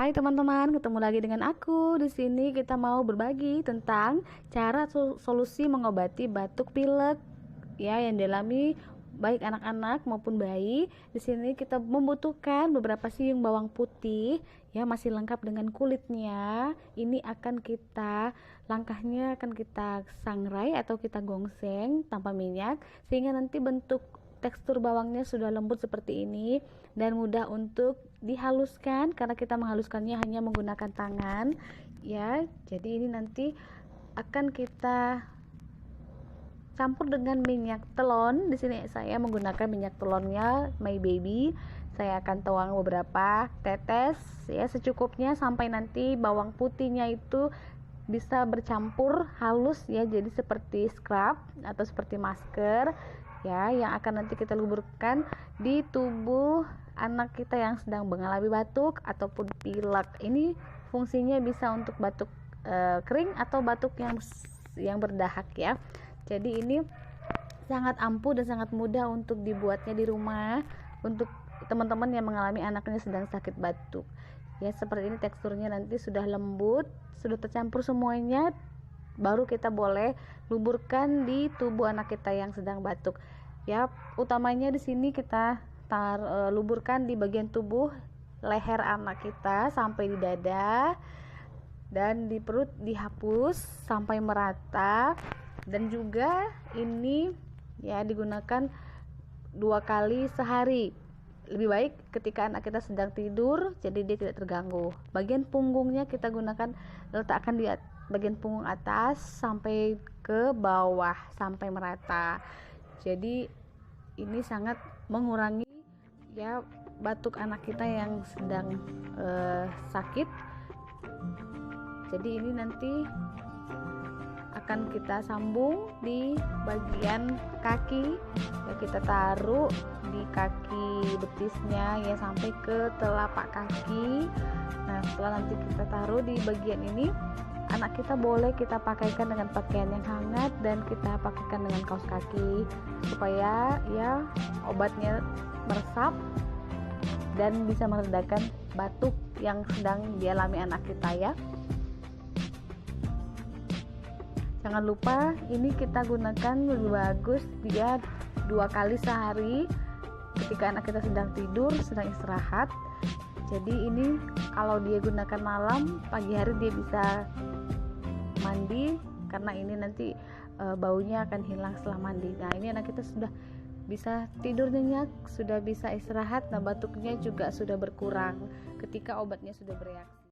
Hai teman-teman, ketemu lagi dengan aku. Di sini kita mau berbagi tentang cara solusi mengobati batuk pilek ya yang dialami baik anak-anak maupun bayi. Di sini kita membutuhkan beberapa siung bawang putih ya, masih lengkap dengan kulitnya. Ini langkahnya akan kita sangrai atau kita gongseng tanpa minyak sehingga nanti bentuk tekstur bawangnya sudah lembut seperti ini dan mudah untuk dihaluskan karena kita menghaluskannya hanya menggunakan tangan ya. Jadi ini nanti akan kita campur dengan minyak telon. Di sini saya menggunakan minyak telonnya My Baby. Saya akan tuang beberapa tetes ya, secukupnya sampai nanti bawang putihnya itu bisa bercampur halus ya, jadi seperti scrub atau seperti masker ya, yang akan nanti kita luburkan di tubuh anak kita yang sedang mengalami batuk ataupun pilek. Ini fungsinya bisa untuk batuk kering atau batuk yang berdahak ya. Jadi ini sangat ampuh dan sangat mudah untuk dibuatnya di rumah untuk teman-teman yang mengalami anaknya sedang sakit batuk ya. Seperti ini teksturnya, nanti sudah lembut, sudah tercampur semuanya, baru kita boleh luburkan di tubuh anak kita yang sedang batuk ya. Utamanya di sini kita luburkan di bagian tubuh leher anak kita sampai di dada, dan di perut dihapus sampai merata. Dan juga ini ya digunakan 2 kali sehari. Lebih baik ketika anak kita sedang tidur, jadi dia tidak terganggu. Bagian punggungnya kita letakkan di bagian punggung atas sampai ke bawah sampai merata. Jadi ini sangat mengurangi ya batuk anak kita yang sedang sakit. Jadi ini nanti akan kita sambung di bagian kaki ya, kita taruh di kaki betisnya ya sampai ke telapak kaki. Nah, setelah nanti kita taruh di bagian ini, anak kita boleh kita pakaikan dengan pakaian yang hangat dan kita pakaikan dengan kaos kaki supaya ya obatnya meresap dan bisa meredakan batuk yang sedang dialami anak kita ya. Jangan lupa ini kita gunakan lebih bagus dia 2 kali sehari ketika anak kita sedang tidur, sedang istirahat. Jadi ini kalau dia gunakan malam, pagi hari dia bisa mandi karena ini nanti baunya akan hilang setelah mandi. Nah, ini anak kita sudah bisa tidur nyenyak, sudah bisa istirahat. Nah, batuknya juga sudah berkurang ketika obatnya sudah bereaksi.